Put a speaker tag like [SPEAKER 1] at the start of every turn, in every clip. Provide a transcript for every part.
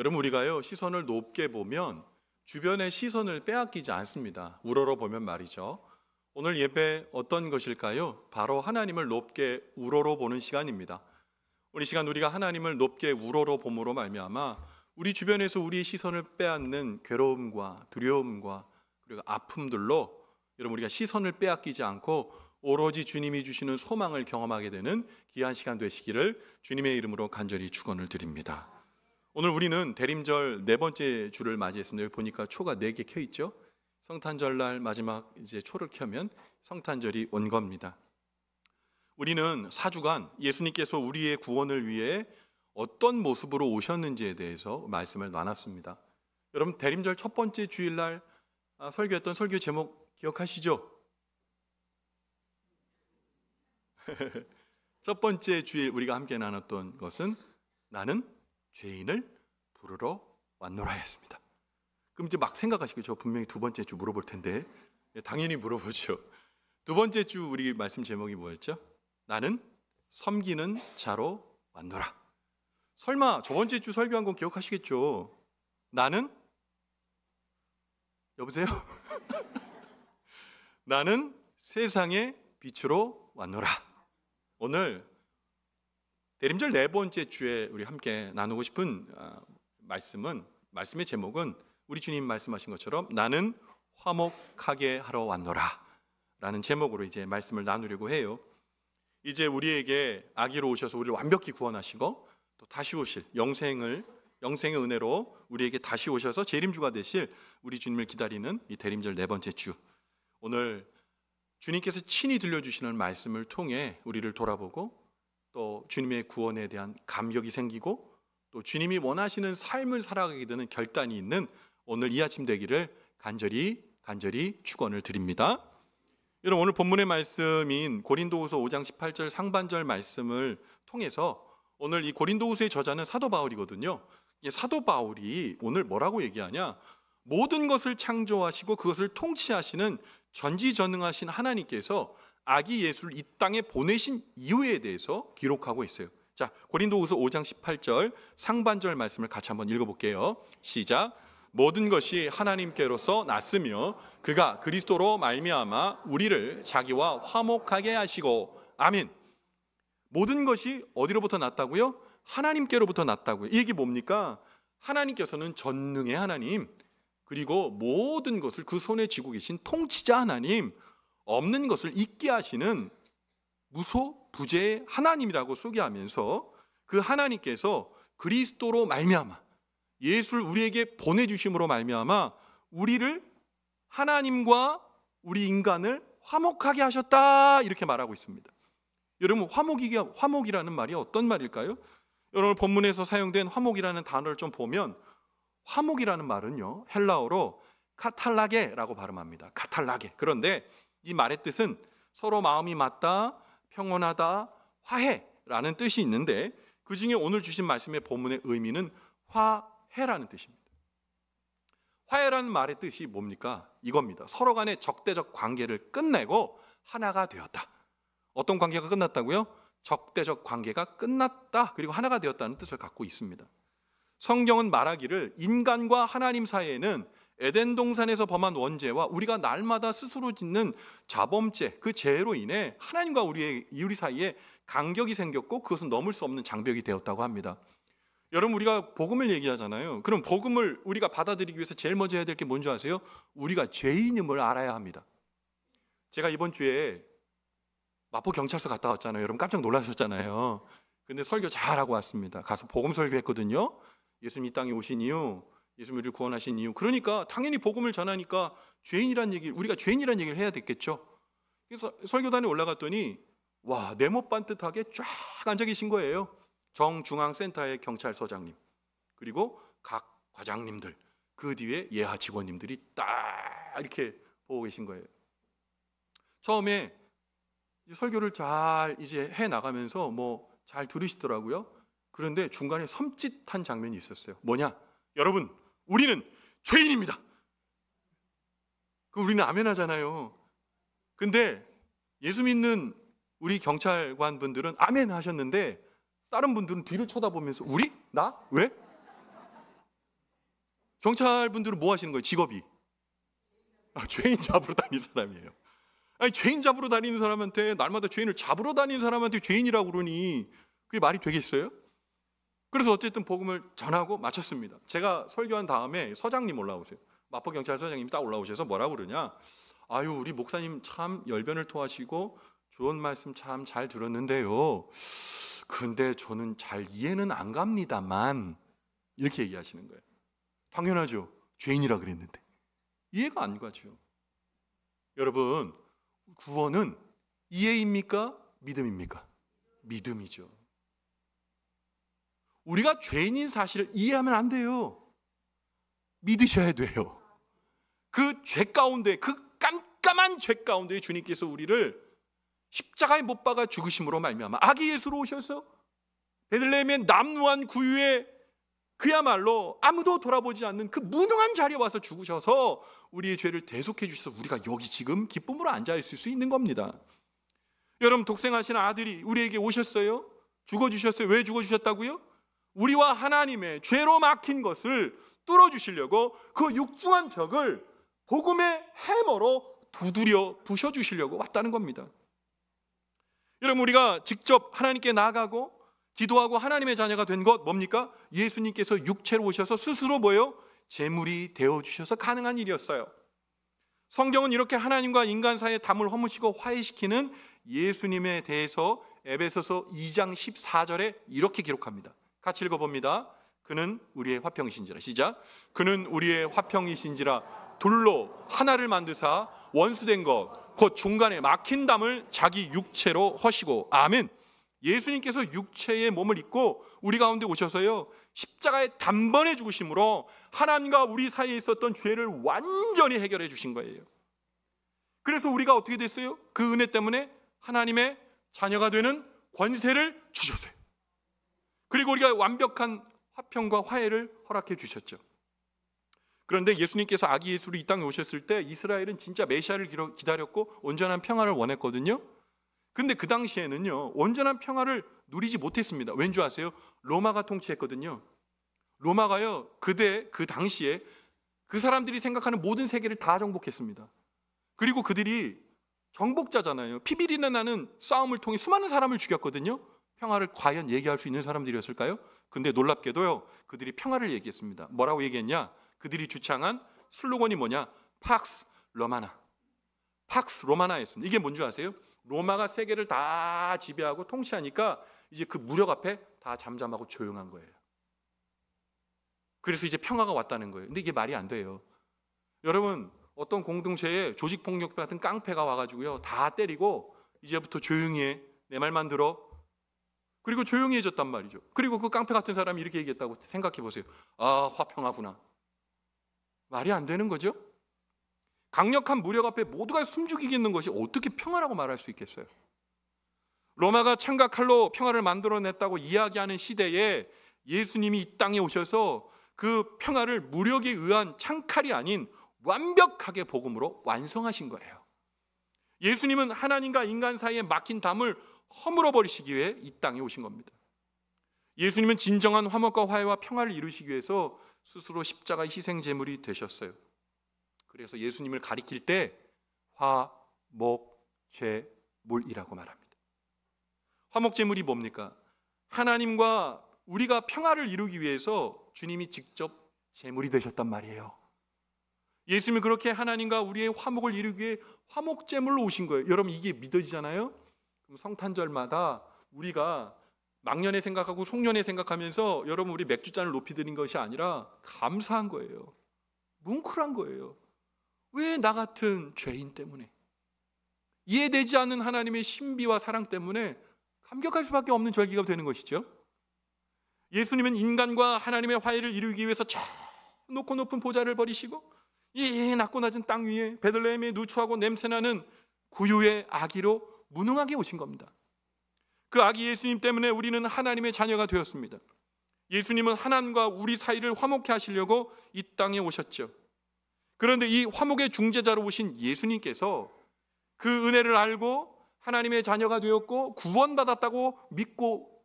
[SPEAKER 1] 여러분, 우리가요 시선을 높게 보면 주변의 시선을 빼앗기지 않습니다. 우러러 보면 말이죠. 오늘 예배 어떤 것일까요? 바로 하나님을 높게 우러러 보는 시간입니다. 우리 시간 우리가 하나님을 높게 우러러 봄으로 말미암아 우리 주변에서 우리의 시선을 빼앗는 괴로움과 두려움과 그리고 아픔들로 여러분 우리가 시선을 빼앗기지 않고 오로지 주님이 주시는 소망을 경험하게 되는 귀한 시간 되시기를 주님의 이름으로 간절히 축원을 드립니다. 오늘 우리는 대림절 네 번째 주를 맞이했습니다. 여기 보니까 초가 4개 켜 있죠. 성탄절날 마지막 이제 초를 켜면 성탄절이 온 겁니다. 우리는 4주간 예수님께서 우리의 구원을 위해 어떤 모습으로 오셨는지에 대해서 말씀을 나눴습니다. 여러분, 대림절 첫 번째 주일날 설교했던 설교 제목 기억하시죠? 첫 번째 주일 우리가 함께 나눴던 것은 나는 죄인을 부르러 왔노라였습니다. 그럼 이제 막 생각하시겠죠? 분명히 두 번째 주 물어볼 텐데. 당연히 물어보죠. 두 번째 주 우리 말씀 제목이 뭐였죠? 나는 섬기는 자로 왔노라. 설마 저번째 주 설교한 건 기억하시겠죠? 나는 여보세요? 나는 세상의 빛으로 왔노라. 오늘 대림절 네 번째 주에 우리 함께 나누고 싶은 말씀의 제목은 우리 주님 말씀하신 것처럼 나는 화목하게 하러 왔노라 라는 제목으로 이제 말씀을 나누려고 해요. 이제 우리에게 아기로 오셔서 우리를 완벽히 구원하시고 또 다시 오실 영생의 은혜로 우리에게 다시 오셔서 재림주가 되실 우리 주님을 기다리는 이 대림절 네 번째 주, 오늘 주님께서 친히 들려주시는 말씀을 통해 우리를 돌아보고 또 주님의 구원에 대한 감격이 생기고 또 주님이 원하시는 삶을 살아가게 되는 결단이 있는 오늘 이 아침 되기를 간절히 축원을 드립니다. 여러분, 오늘 본문의 말씀인 고린도후서 5장 18절 상반절 말씀을 통해서 오늘 이 고린도후서의 저자는 사도 바울이거든요. 사도 바울이 오늘 뭐라고 얘기하냐? 모든 것을 창조하시고 그것을 통치하시는 전지전능하신 하나님께서 아기 예수를 이 땅에 보내신 이유에 대해서 기록하고 있어요. 자, 고린도후서 5장 18절 상반절 말씀을 같이 한번 읽어볼게요. 시작. 모든 것이 하나님께로서 났으며 그가 그리스도로 말미암아 우리를 자기와 화목하게 하시고. 아멘. 모든 것이 어디로부터 났다고요? 하나님께로부터 났다고요. 이 얘기 뭡니까? 하나님께서는 전능의 하나님, 그리고 모든 것을 그 손에 쥐고 계신 통치자 하나님, 없는 것을 있게 하시는 무소부재의 하나님이라고 소개하면서 그 하나님께서 그리스도로 말미암아 예수를 우리에게 보내주심으로 말미암아 우리를 하나님과 우리 인간을 화목하게 하셨다, 이렇게 말하고 있습니다. 여러분, 화목이라는 말이 어떤 말일까요? 여러분, 본문에서 사용된 화목이라는 단어를 좀 보면 화목이라는 말은요 헬라어로 카탈라게라고 발음합니다. 카탈라게. 그런데 이 말의 뜻은 서로 마음이 맞다, 평온하다, 화해라는 뜻이 있는데 그 중에 오늘 주신 말씀의 본문의 의미는 화해라는 뜻입니다. 화해라는 말의 뜻이 뭡니까? 이겁니다. 서로 간의 적대적 관계를 끝내고 하나가 되었다. 어떤 관계가 끝났다고요? 적대적 관계가 끝났다, 그리고 하나가 되었다는 뜻을 갖고 있습니다. 성경은 말하기를 인간과 하나님 사이에는 에덴 동산에서 범한 원죄와 우리가 날마다 스스로 짓는 자범죄, 그 죄로 인해 하나님과 우리 사이에 간격이 생겼고 그것은 넘을 수 없는 장벽이 되었다고 합니다. 여러분, 우리가 복음을 얘기하잖아요. 그럼 복음을 우리가 받아들이기 위해서 제일 먼저 해야 될 게 뭔지 아세요? 우리가 죄인임을 알아야 합니다. 제가 이번 주에 마포 경찰서 갔다 왔잖아요. 여러분 깜짝 놀라셨잖아요. 근데 설교 잘하고 왔습니다. 가서 복음 설교했거든요. 예수님 이 땅에 오신 이유, 예수님 우리를 구원하신 이유. 그러니까 당연히 복음을 전하니까 우리가 죄인이라는 얘기를 해야 됐겠죠. 그래서 설교단에 올라갔더니 와, 네모 반듯하게 쫙 앉아 계신 거예요. 정중앙센터의 경찰서장님, 그리고 각 과장님들, 그 뒤에 예하 직원님들이 딱 이렇게 보고 계신 거예요. 처음에 설교를 잘 이제 해 나가면서 뭐 잘 들으시더라고요. 그런데 중간에 섬찟한 장면이 있었어요. 뭐냐? 여러분, 우리는 죄인입니다. 우리는 아멘 하잖아요. 근데 예수 믿는 우리 경찰관 분들은 아멘 하셨는데 다른 분들은 뒤를 쳐다보면서 우리? 나? 왜? 경찰분들은 뭐 하시는 거예요? 직업이 죄인 잡으러 다니는 사람이에요. 아니, 죄인 잡으러 다니는 사람한테, 날마다 죄인을 잡으러 다니는 사람한테 죄인이라고 그러니 그게 말이 되겠어요? 그래서 어쨌든 복음을 전하고 마쳤습니다. 제가 설교한 다음에 서장님 올라오세요. 마포경찰서장님이 딱 올라오셔서 뭐라고 그러냐, 아유, 우리 목사님 참 열변을 토하시고 좋은 말씀 참 잘 들었는데요, 근데 저는 잘 이해는 안 갑니다만, 이렇게 얘기하시는 거예요. 당연하죠. 죄인이라 그랬는데 이해가 안 가죠. 여러분, 구원은 이해입니까? 믿음입니까? 믿음이죠. 우리가 죄인인 사실을 이해하면 안 돼요. 믿으셔야 돼요. 그 죄 가운데, 그 깜깜한 죄 가운데 주님께서 우리를 십자가에 못 박아 죽으심으로 말미암아 아기 예수로 오셔서 베들레헴의 남루한 구유에 그야말로 아무도 돌아보지 않는 그 무능한 자리에 와서 죽으셔서 우리의 죄를 대속해 주셔서 우리가 여기 지금 기쁨으로 앉아있을 수 있는 겁니다. 여러분, 독생하신 아들이 우리에게 오셨어요. 죽어주셨어요. 왜 죽어주셨다고요? 우리와 하나님의 죄로 막힌 것을 뚫어주시려고, 그 육중한 벽을 복음의 해머로 두드려 부셔주시려고 왔다는 겁니다. 여러분, 우리가 직접 하나님께 나아가고 기도하고 하나님의 자녀가 된 것 뭡니까? 예수님께서 육체로 오셔서 스스로 뭐예요? 제물이 되어주셔서 가능한 일이었어요. 성경은 이렇게 하나님과 인간 사이의 담을 허무시고 화해시키는 예수님에 대해서 에베소서 2장 14절에 이렇게 기록합니다. 같이 읽어봅니다. 그는 우리의 화평이신지라. 시작. 그는 우리의 화평이신지라. 둘로 하나를 만드사 원수된 것 곧 중간에 막힌 담을 자기 육체로 허시고. 아멘. 예수님께서 육체의 몸을 입고 우리 가운데 오셔서요, 십자가에 단번에 죽으심으로 하나님과 우리 사이에 있었던 죄를 완전히 해결해 주신 거예요. 그래서 우리가 어떻게 됐어요? 그 은혜 때문에 하나님의 자녀가 되는 권세를 주셨어요. 그리고 우리가 완벽한 화평과 화해를 허락해 주셨죠. 그런데 예수님께서 아기 예수로 이 땅에 오셨을 때 이스라엘은 진짜 메시아를 기다렸고 온전한 평화를 원했거든요. 근데 그 당시에는요, 온전한 평화를 누리지 못했습니다. 왠 줄 아세요? 로마가 통치했거든요. 로마가요, 그 당시에 그 사람들이 생각하는 모든 세계를 다 정복했습니다. 그리고 그들이 정복자잖아요. 피비린내 나는 싸움을 통해 수많은 사람을 죽였거든요. 평화를 과연 얘기할 수 있는 사람들이었을까요? 근데 놀랍게도요, 그들이 평화를 얘기했습니다. 뭐라고 얘기했냐? 그들이 주창한 슬로건이 뭐냐? 팍스 로마나. 팍스 로마나였습니다. 이게 뭔지 아세요? 로마가 세계를 다 지배하고 통치하니까 이제 그 무력 앞에 다 잠잠하고 조용한 거예요. 그래서 이제 평화가 왔다는 거예요. 근데 이게 말이 안 돼요. 여러분, 어떤 공동체에 조직폭력 같은 깡패가 와가지고요, 다 때리고 이제부터 조용히 해, 내 말만 들어. 그리고 조용히 해졌단 말이죠. 그리고 그 깡패 같은 사람이 이렇게 얘기했다고 생각해 보세요. 아, 화평하구나. 말이 안 되는 거죠. 강력한 무력 앞에 모두가 숨죽이겠는 것이 어떻게 평화라고 말할 수 있겠어요? 로마가 창과 칼로 평화를 만들어냈다고 이야기하는 시대에 예수님이 이 땅에 오셔서 그 평화를 무력에 의한 창칼이 아닌 완벽하게 복음으로 완성하신 거예요. 예수님은 하나님과 인간 사이에 막힌 담을 허물어 버리시기 위해 이 땅에 오신 겁니다. 예수님은 진정한 화목과 화해와 평화를 이루시기 위해서 스스로 십자가 희생 제물이 되셨어요. 그래서 예수님을 가리킬 때 화, 목, 제, 물이라고 말합니다. 화목 제물이 뭡니까? 하나님과 우리가 평화를 이루기 위해서 주님이 직접 제물이 되셨단 말이에요. 예수님이 그렇게 하나님과 우리의 화목을 이루기 위해 화목 제물로 오신 거예요. 여러분, 이게 믿어지잖아요? 그럼 성탄절마다 우리가 막년에 생각하고 송년에 생각하면서 여러분, 우리 맥주잔을 높이 드린 것이 아니라 감사한 거예요. 뭉클한 거예요. 왜 나 같은 죄인 때문에, 이해되지 않는 하나님의 신비와 사랑 때문에 감격할 수밖에 없는 절기가 되는 것이죠. 예수님은 인간과 하나님의 화해를 이루기 위해서 저 높고 높은 보좌를 버리시고 이 낮고 낮은 땅 위에 베들레헴의 누추하고 냄새나는 구유의 아기로 무능하게 오신 겁니다. 그 아기 예수님 때문에 우리는 하나님의 자녀가 되었습니다. 예수님은 하나님과 우리 사이를 화목케 하시려고 이 땅에 오셨죠. 그런데 이 화목의 중재자로 오신 예수님께서 그 은혜를 알고 하나님의 자녀가 되었고 구원받았다고 믿고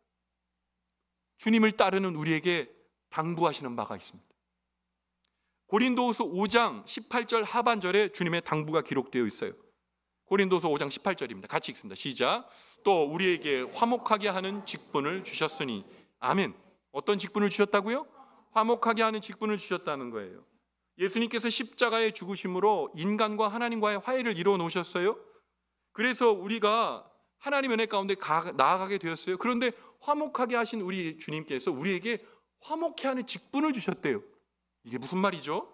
[SPEAKER 1] 주님을 따르는 우리에게 당부하시는 바가 있습니다. 고린도후서 5장 18절 하반절에 주님의 당부가 기록되어 있어요. 고린도서 5장 18절입니다. 같이 읽습니다. 시작. 또 우리에게 화목하게 하는 직분을 주셨으니. 아멘. 어떤 직분을 주셨다고요? 화목하게 하는 직분을 주셨다는 거예요. 예수님께서 십자가의 죽으심으로 인간과 하나님과의 화해를 이루어 놓으셨어요. 그래서 우리가 하나님 은혜 가운데 나아가게 되었어요. 그런데 화목하게 하신 우리 주님께서 우리에게 화목해 하는 직분을 주셨대요. 이게 무슨 말이죠?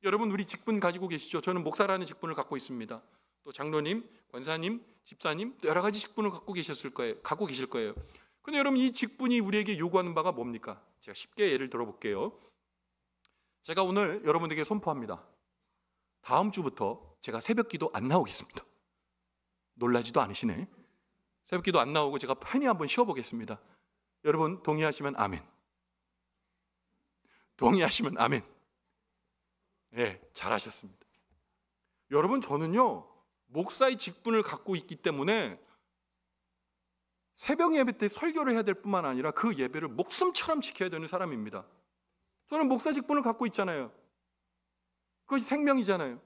[SPEAKER 1] 여러분, 우리 직분 가지고 계시죠? 저는 목사라는 직분을 갖고 있습니다. 또 장로님, 권사님, 집사님, 또 여러 가지 직분을 갖고 계실 거예요. 근데 여러분, 이 직분이 우리에게 요구하는 바가 뭡니까? 제가 쉽게 예를 들어볼게요. 제가 오늘 여러분에게 선포합니다. 다음 주부터 제가 새벽기도 안 나오겠습니다. 놀라지도 않으시네. 새벽기도 안 나오고 제가 편히 한번 쉬어보겠습니다. 여러분 동의하시면 아멘. 동의하시면 아멘. 네, 잘하셨습니다. 여러분, 저는요 목사의 직분을 갖고 있기 때문에 새벽 예배 때 설교를 해야 될 뿐만 아니라 그 예배를 목숨처럼 지켜야 되는 사람입니다. 저는 목사 직분을 갖고 있잖아요. 그것이 생명이잖아요.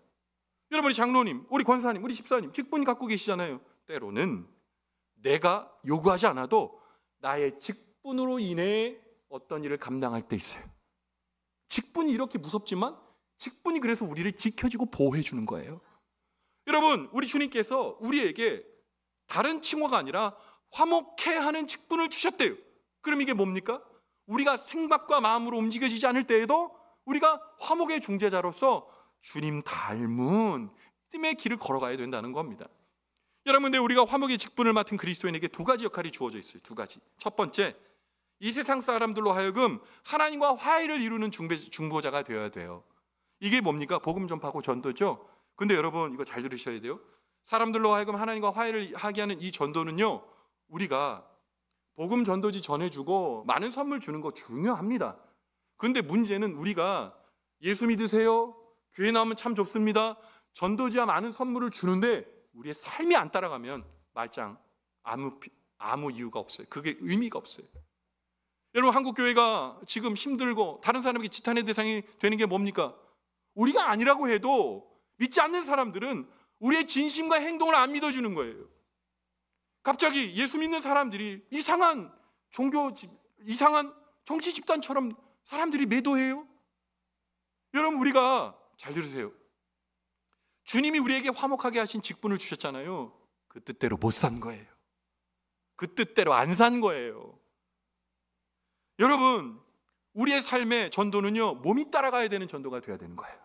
[SPEAKER 1] 여러분이 장로님, 우리 권사님, 우리 집사님 직분 갖고 계시잖아요. 때로는 내가 요구하지 않아도 나의 직분으로 인해 어떤 일을 감당할 때 있어요. 직분이 이렇게 무섭지만 직분이 그래서 우리를 지켜주고 보호해 주는 거예요. 여러분, 우리 주님께서 우리에게 다른 칭호가 아니라 화목해 하는 직분을 주셨대요. 그럼 이게 뭡니까? 우리가 생각과 마음으로 움직여지지 않을 때에도 우리가 화목의 중재자로서 주님 닮은 믿음의 길을 걸어가야 된다는 겁니다. 여러분, 근데 우리가 화목의 직분을 맡은 그리스도인에게 두 가지 역할이 주어져 있어요. 두 가지. 첫 번째, 이 세상 사람들로 하여금 하나님과 화해를 이루는 중보자가 되어야 돼요. 이게 뭡니까? 복음 전파하고 전도죠. 근데 여러분, 이거 잘 들으셔야 돼요. 사람들로 하여금 하나님과 화해를 하게 하는 이 전도는요, 우리가 복음 전도지 전해주고 많은 선물 주는 거 중요합니다. 근데 문제는 우리가 예수 믿으세요? 교회 나오면 참 좋습니다. 전도지와 많은 선물을 주는데 우리의 삶이 안 따라가면 말짱 아무 이유가 없어요. 그게 의미가 없어요. 여러분, 한국 교회가 지금 힘들고 다른 사람에게 지탄의 대상이 되는 게 뭡니까? 우리가 아니라고 해도 믿지 않는 사람들은 우리의 진심과 행동을 안 믿어주는 거예요. 갑자기 예수 믿는 사람들이 이상한 이상한 정치 집단처럼 사람들이 매도해요. 여러분, 우리가 잘 들으세요. 주님이 우리에게 화목하게 하신 직분을 주셨잖아요. 그 뜻대로 못 산 거예요. 그 뜻대로 안 산 거예요. 여러분, 우리의 삶의 전도는요, 몸이 따라가야 되는 전도가 돼야 되는 거예요.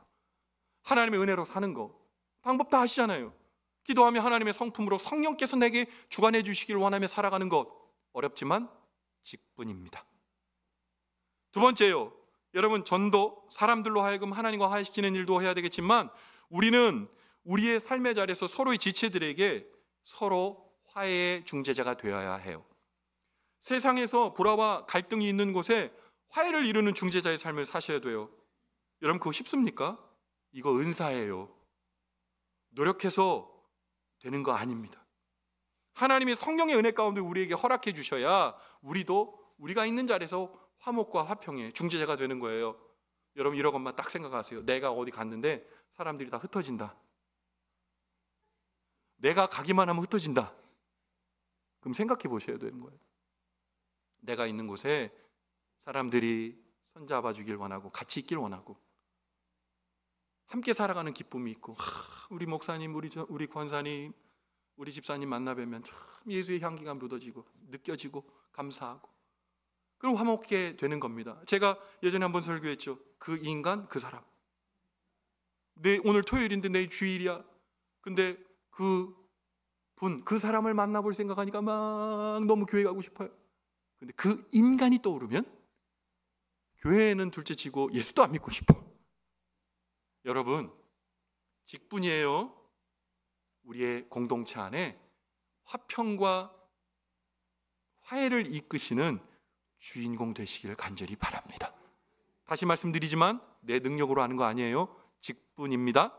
[SPEAKER 1] 하나님의 은혜로 사는 거 방법 다 아시잖아요. 기도하며 하나님의 성품으로 성령께서 내게 주관해 주시기를 원하며 살아가는 것 어렵지만 직분입니다. 두 번째요, 여러분, 전도, 사람들로 하여금 하나님과 화해시키는 일도 해야 되겠지만 우리는 우리의 삶의 자리에서 서로의 지체들에게 서로 화해의 중재자가 되어야 해요. 세상에서 불화와 갈등이 있는 곳에 화해를 이루는 중재자의 삶을 사셔야 돼요. 여러분, 그거 쉽습니까? 이거 은사예요. 노력해서 되는 거 아닙니다. 하나님의 성령의 은혜 가운데 우리에게 허락해 주셔야 우리가 있는 자리에서 화목과 화평의 중재자가 되는 거예요. 여러분, 이런 것만 딱 생각하세요. 내가 어디 갔는데 사람들이 다 흩어진다. 내가 가기만 하면 흩어진다. 그럼 생각해 보셔야 되는 거예요. 내가 있는 곳에 사람들이 손잡아 주길 원하고 같이 있길 원하고 함께 살아가는 기쁨이 있고, 우리 목사님, 우리 권사님, 우리 집사님 만나 뵈면 참 예수의 향기가 묻어지고 느껴지고 감사하고, 그럼 화목하게 되는 겁니다. 제가 예전에 한번 설교했죠. 그 인간, 그 사람. 오늘 토요일인데 내일 주일이야. 근데 그 사람을 만나볼 생각하니까 막 너무 교회 가고 싶어요. 근데 그 인간이 떠오르면 교회는 둘째치고 예수도 안 믿고 싶어. 여러분, 직분이에요. 우리의 공동체 안에 화평과 화해를 이끄시는 주인공 되시기를 간절히 바랍니다. 다시 말씀드리지만 내 능력으로 하는 거 아니에요. 직분입니다.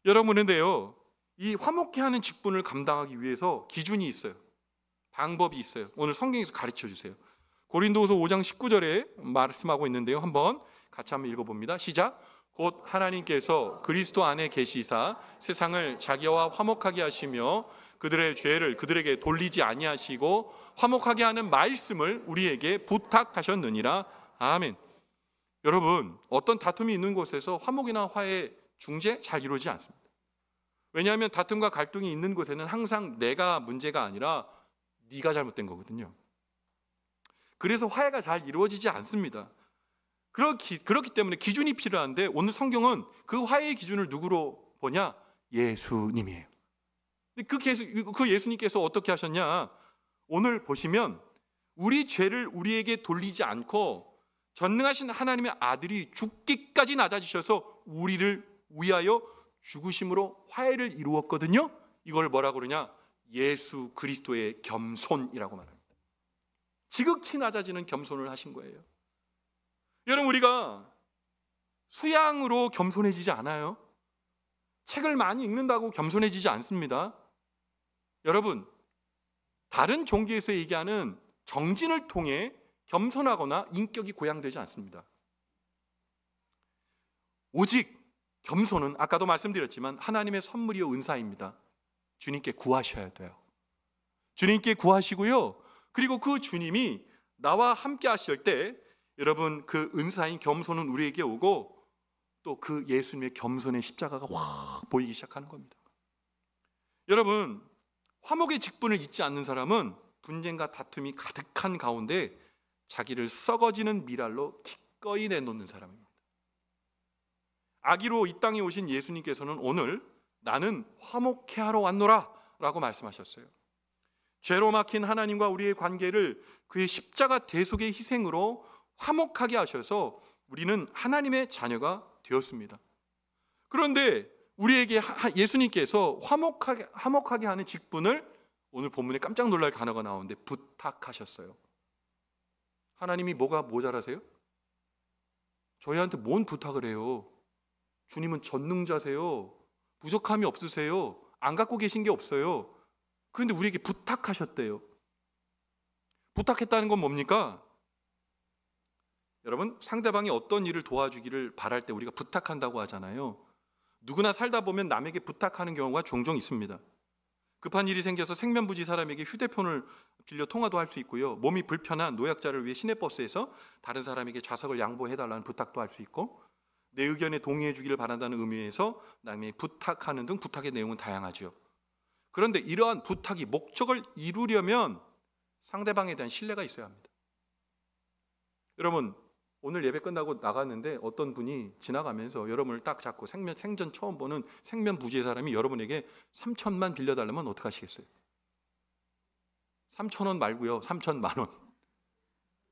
[SPEAKER 1] 여러분은데요, 이 화목해 하는 직분을 감당하기 위해서 기준이 있어요. 방법이 있어요. 오늘 성경에서 가르쳐 주세요. 고린도후서 5장 19절에 말씀하고 있는데요. 같이 한번 읽어봅니다. 시작. 곧 하나님께서 그리스도 안에 계시사 세상을 자기와 화목하게 하시며 그들의 죄를 그들에게 돌리지 아니하시고 화목하게 하는 말씀을 우리에게 부탁하셨느니라. 아멘. 여러분, 어떤 다툼이 있는 곳에서 화목이나 화해, 중재 잘 이루어지지 않습니다. 왜냐하면 다툼과 갈등이 있는 곳에는 항상 내가 문제가 아니라 네가 잘못된 거거든요. 그래서 화해가 잘 이루어지지 않습니다. 그렇기 때문에 기준이 필요한데 오늘 성경은 그 화해의 기준을 누구로 보냐? 예수님이에요. 그 예수님께서 어떻게 하셨냐? 오늘 보시면 우리 죄를 우리에게 돌리지 않고 전능하신 하나님의 아들이 죽기까지 낮아지셔서 우리를 위하여 죽으심으로 화해를 이루었거든요. 이걸 뭐라고 그러냐? 예수 그리스도의 겸손이라고 말합니다. 지극히 낮아지는 겸손을 하신 거예요. 여러분, 우리가 수양으로 겸손해지지 않아요. 책을 많이 읽는다고 겸손해지지 않습니다. 여러분, 다른 종교에서 얘기하는 정진을 통해 겸손하거나 인격이 고양되지 않습니다. 오직 겸손은 아까도 말씀드렸지만 하나님의 선물이요 은사입니다. 주님께 구하셔야 돼요. 주님께 구하시고요. 그리고 그 주님이 나와 함께 하실 때 여러분 그 은사인 겸손은 우리에게 오고 또 그 예수님의 겸손의 십자가가 확 보이기 시작하는 겁니다. 여러분, 화목의 직분을 잊지 않는 사람은 분쟁과 다툼이 가득한 가운데 자기를 썩어지는 미랄로 기꺼이 내놓는 사람입니다. 아기로 이 땅에 오신 예수님께서는 오늘 나는 화목케 하러 왔노라 라고 말씀하셨어요. 죄로 막힌 하나님과 우리의 관계를 그의 십자가 대속의 희생으로 화목하게 하셔서 우리는 하나님의 자녀가 되었습니다. 그런데 우리에게 예수님께서 화목하게 하는 직분을 오늘 본문에 깜짝 놀랄 단어가 나오는데 부탁하셨어요. 하나님이 뭐가 모자라세요? 저희한테 뭔 부탁을 해요? 주님은 전능자세요. 부족함이 없으세요. 안 갖고 계신 게 없어요. 그런데 우리에게 부탁하셨대요. 부탁했다는 건 뭡니까? 여러분, 상대방이 어떤 일을 도와주기를 바랄 때 우리가 부탁한다고 하잖아요. 누구나 살다 보면 남에게 부탁하는 경우가 종종 있습니다. 급한 일이 생겨서 생면부지 사람에게 휴대폰을 빌려 통화도 할 수 있고요. 몸이 불편한 노약자를 위해 시내버스에서 다른 사람에게 좌석을 양보해달라는 부탁도 할 수 있고, 내 의견에 동의해 주기를 바란다는 의미에서 남에게 부탁하는 등 부탁의 내용은 다양하죠. 그런데 이러한 부탁이 목적을 이루려면 상대방에 대한 신뢰가 있어야 합니다. 여러분, 오늘 예배 끝나고 나갔는데 어떤 분이 지나가면서 여러분을 딱 잡고 생전 처음 보는 생면부지의 사람이 여러분에게 3천만 빌려달라면 어떻게 하시겠어요? 3,000원 말고요, 3천만 원.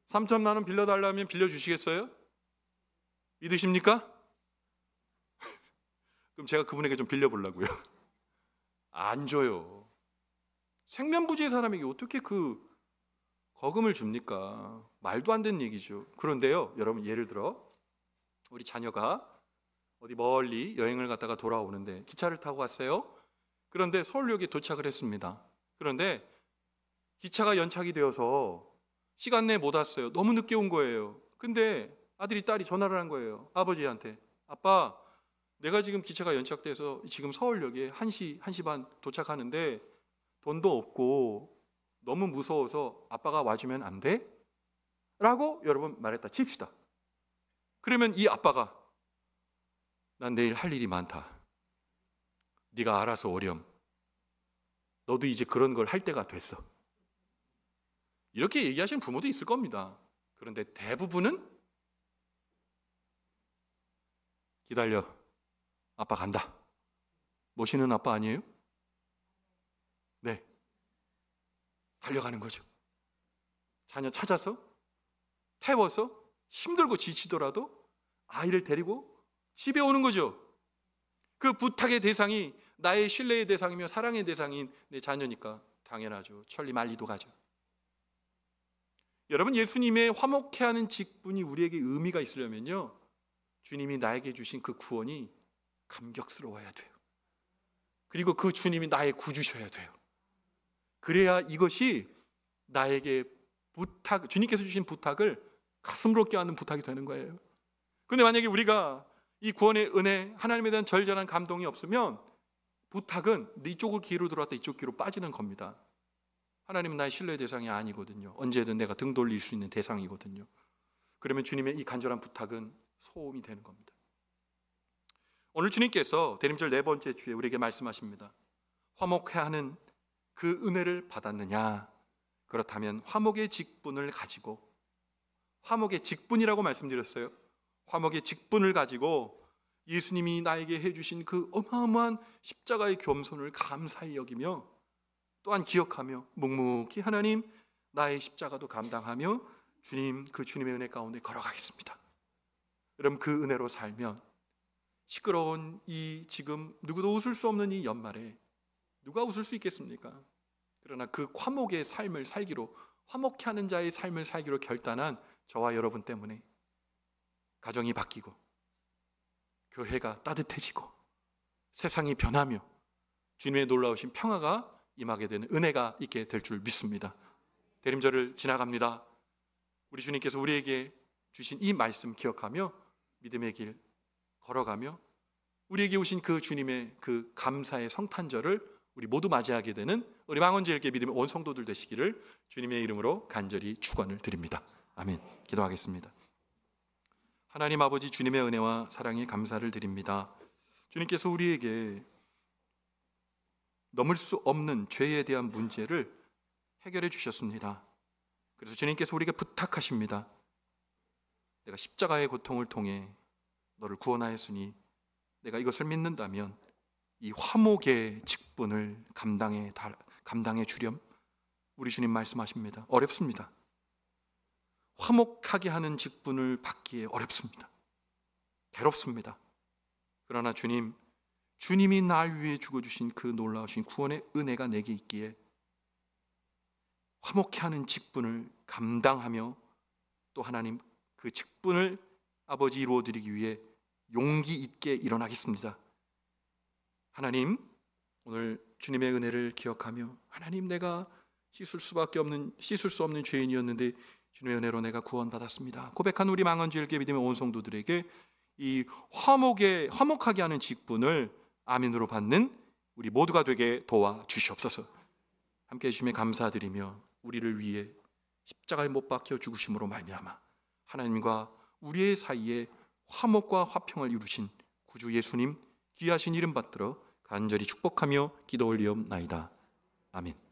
[SPEAKER 1] 3천만 원 빌려달라면 빌려주시겠어요? 믿으십니까? 그럼 제가 그분에게 좀 빌려보려고요. 안 줘요. 생면부지의 사람에게 어떻게 그 거금을 줍니까? 말도 안 되는 얘기죠. 그런데요, 여러분, 예를 들어 우리 자녀가 어디 멀리 여행을 갔다가 돌아오는데 기차를 타고 갔어요. 그런데 서울역에 도착을 했습니다. 그런데 기차가 연착이 되어서 시간 내에 못 왔어요. 너무 늦게 온 거예요. 근데 아들이 딸이 전화를 한 거예요. 아버지한테. 아빠, 내가 지금 기차가 연착돼서 지금 서울역에 1시 반 도착하는데 돈도 없고 너무 무서워서 아빠가 와주면 안 돼? 라고 여러분 말했다 칩시다. 그러면 이 아빠가 난 내일 할 일이 많다. 네가 알아서 오렴. 너도 이제 그런 걸 할 때가 됐어. 이렇게 얘기하시는 부모도 있을 겁니다. 그런데 대부분은 기다려. 아빠 간다. 모시는 아빠 아니에요? 네. 달려가는 거죠. 자녀 찾아서 태워서 힘들고 지치더라도 아이를 데리고 집에 오는 거죠. 그 부탁의 대상이 나의 신뢰의 대상이며 사랑의 대상인 내 자녀니까 당연하죠. 천리 말리도 가죠. 여러분, 예수님의 화목케 하는 직분이 우리에게 의미가 있으려면요, 주님이 나에게 주신 그 구원이 감격스러워야 돼요. 그리고 그 주님이 나의 구주셔야 돼요. 그래야 이것이 나에게 주님께서 주신 부탁을 가슴으로 껴안는 부탁이 되는 거예요. 근데 만약에 우리가 이 구원의 은혜, 하나님에 대한 절절한 감동이 없으면 부탁은 이쪽으로 귀로 들어왔다 이쪽 귀로 빠지는 겁니다. 하나님은 나의 신뢰의 대상이 아니거든요. 언제든 내가 등 돌릴 수 있는 대상이거든요. 그러면 주님의 이 간절한 부탁은 소음이 되는 겁니다. 오늘 주님께서 대림절 네 번째 주에 우리에게 말씀하십니다. 화목해야 하는 그 은혜를 받았느냐? 그렇다면 화목의 직분을 가지고, 화목의 직분이라고 말씀드렸어요. 화목의 직분을 가지고 예수님이 나에게 해주신 그 어마어마한 십자가의 겸손을 감사히 여기며 또한 기억하며 묵묵히 하나님 나의 십자가도 감당하며 주님, 그 주님의 은혜 가운데 걸어가겠습니다. 여러분, 그 은혜로 살면 시끄러운 이 지금 누구도 웃을 수 없는 이 연말에 누가 웃을 수 있겠습니까? 그러나 그 화목의 삶을 살기로, 화목해 하는 자의 삶을 살기로 결단한 저와 여러분 때문에 가정이 바뀌고 교회가 따뜻해지고 세상이 변하며 주님의 놀라우신 평화가 임하게 되는 은혜가 있게 될 줄 믿습니다. 대림절을 지나갑니다. 우리 주님께서 우리에게 주신 이 말씀 기억하며 믿음의 길 걸어가며 우리에게 오신 그 주님의 그 감사의 성탄절을 우리 모두 맞이하게 되는 우리 망원제일교회 믿음의 온 성도들 되시기를 주님의 이름으로 간절히 축원을 드립니다. 아멘. 기도하겠습니다. 하나님 아버지, 주님의 은혜와 사랑에 감사를 드립니다. 주님께서 우리에게 넘을 수 없는 죄에 대한 문제를 해결해 주셨습니다. 그래서 주님께서 우리에게 부탁하십니다. 내가 십자가의 고통을 통해 너를 구원하였으니 내가 이것을 믿는다면 이 화목의 직분을 감당해 주렴. 우리 주님 말씀하십니다. 어렵습니다. 화목하게 하는 직분을 받기에 어렵습니다. 괴롭습니다. 그러나 주님이 날 위해 죽어주신 그 놀라우신 구원의 은혜가 내게 있기에 화목해 하는 직분을 감당하며 또 하나님 그 직분을 아버지 이루어드리기 위해 용기 있게 일어나겠습니다. 하나님, 오늘 주님의 은혜를 기억하며 하나님, 내가 씻을 수 없는 죄인이었는데 주님의 은혜로 내가 구원받았습니다. 고백한 우리 망원주일교회 믿음의 온 성도들에게 이 화목하게 하는 직분을 아멘으로 받는 우리 모두가 되게 도와주시옵소서. 함께해 주심에 감사드리며 우리를 위해 십자가에 못 박혀 죽으심으로 말미암아 하나님과 우리의 사이에 화목과 화평을 이루신 구주 예수님 귀하신 이름 받들어 간절히 축복하며 기도 올리옵나이다. 아멘.